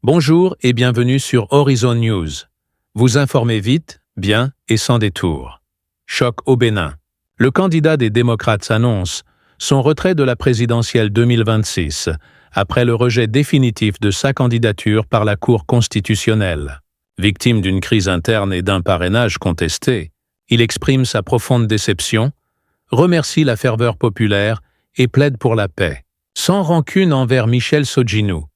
Bonjour et bienvenue sur Horizon News. Vous informez vite, bien et sans détour. Choc au Bénin. Le candidat des démocrates annonce son retrait de la présidentielle 2026 après le rejet définitif de sa candidature par la Cour constitutionnelle. Victime d'une crise interne et d'un parrainage contesté, il exprime sa profonde déception, remercie la ferveur populaire et plaide pour la paix. Sans rancune envers Michel Sodjinou.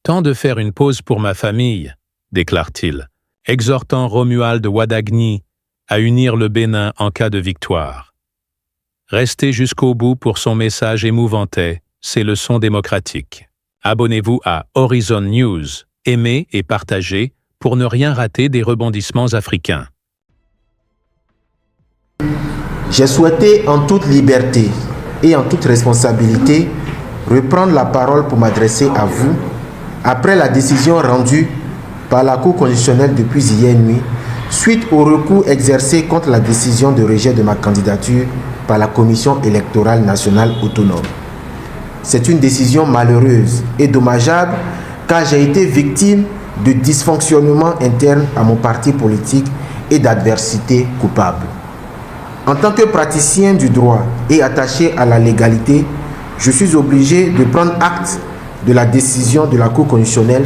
Temps de faire une pause pour ma famille, déclare-t-il, exhortant Romuald Wadagni à unir le Bénin en cas de victoire. Restez jusqu'au bout pour son message émouvantais, ses leçons démocratiques. Abonnez-vous à Horizon News, aimez et partagez pour ne rien rater des rebondissements africains. J'ai souhaité en toute liberté et en toute responsabilité reprendre la parole pour m'adresser à vous après la décision rendue par la Cour constitutionnelle depuis hier nuit suite au recours exercé contre la décision de rejet de ma candidature par la Commission électorale nationale autonome. C'est une décision malheureuse et dommageable car j'ai été victime de dysfonctionnements internes à mon parti politique et d'adversité coupable. En tant que praticien du droit et attaché à la légalité, je suis obligé de prendre acte de la décision de la Cour constitutionnelle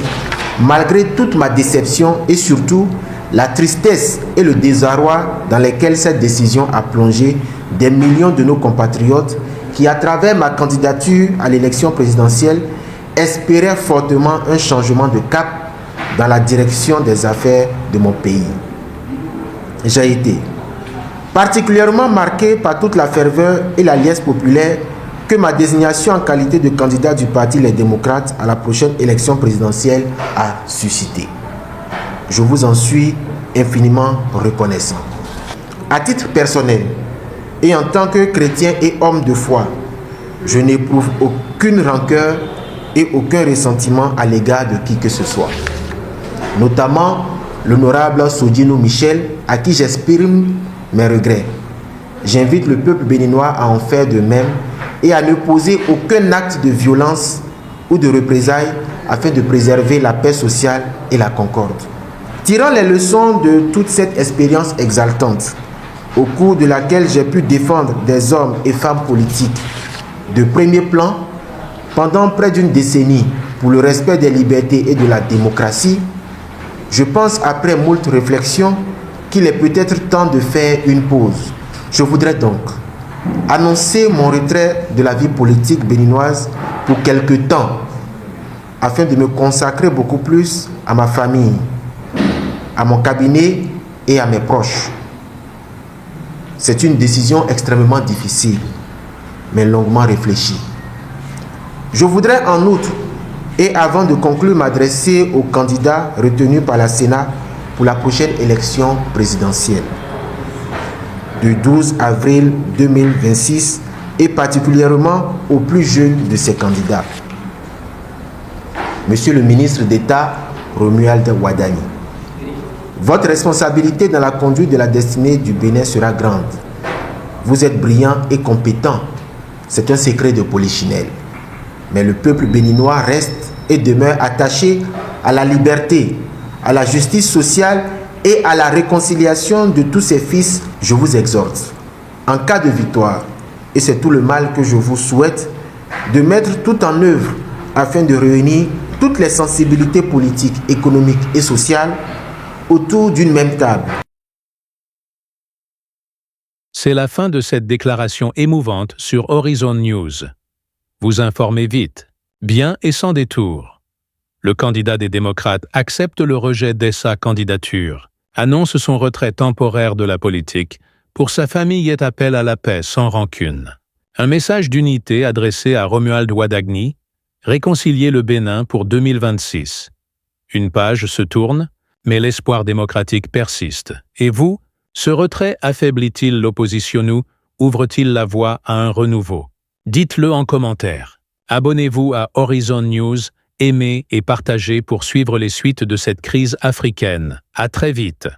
malgré toute ma déception et surtout la tristesse et le désarroi dans lesquels cette décision a plongé des millions de nos compatriotes qui, à travers ma candidature à l'élection présidentielle, espéraient fortement un changement de cap dans la direction des affaires de mon pays. J'ai été particulièrement marqué par toute la ferveur et la liesse populaire que ma désignation en qualité de candidat du Parti Les Démocrates à la prochaine élection présidentielle a suscité. Je vous en suis infiniment reconnaissant. À titre personnel et en tant que chrétien et homme de foi, je n'éprouve aucune rancœur et aucun ressentiment à l'égard de qui que ce soit, notamment l'honorable Sodjinou Michel, à qui j'exprime mes regrets. J'invite le peuple béninois à en faire de même et à ne poser aucun acte de violence ou de représailles afin de préserver la paix sociale et la concorde. Tirant les leçons de toute cette expérience exaltante, au cours de laquelle j'ai pu défendre des hommes et femmes politiques de premier plan pendant près d'une décennie pour le respect des libertés et de la démocratie, je pense après moult réflexions qu'il est peut-être temps de faire une pause. Je voudrais donc annoncer mon retrait de la vie politique béninoise pour quelque temps afin de me consacrer beaucoup plus à ma famille, à mon cabinet et à mes proches. C'est une décision extrêmement difficile, mais longuement réfléchie. Je voudrais en outre, et avant de conclure, m'adresser aux candidats retenus par la Sénat pour la prochaine élection présidentielle du 12 avril 2026 et particulièrement aux plus jeunes de ces candidats. Monsieur le ministre d'État Romuald Wadagni, votre responsabilité dans la conduite de la destinée du Bénin sera grande. Vous êtes brillant et compétent. C'est un secret de polichinelle. Mais le peuple béninois reste et demeure attaché à la liberté, à la justice sociale et à la réconciliation de tous ses fils. Je vous exhorte, en cas de victoire, et c'est tout le mal que je vous souhaite, de mettre tout en œuvre afin de réunir toutes les sensibilités politiques, économiques et sociales autour d'une même table. C'est la fin de cette déclaration émouvante sur Horizon News. Vous informez vite, bien et sans détour. Le candidat des démocrates accepte le rejet dès sa candidature, annonce son retrait temporaire de la politique, pour sa famille et appelle à la paix sans rancune. Un message d'unité adressé à Romuald Wadagni, réconcilier le Bénin pour 2026. Une page se tourne, mais l'espoir démocratique persiste. Et vous, ce retrait affaiblit-il l'opposition ou ouvre-t-il la voie à un renouveau? Dites-le en commentaire. Abonnez-vous à Horizon News, aimez et partagez pour suivre les suites de cette crise africaine. À très vite.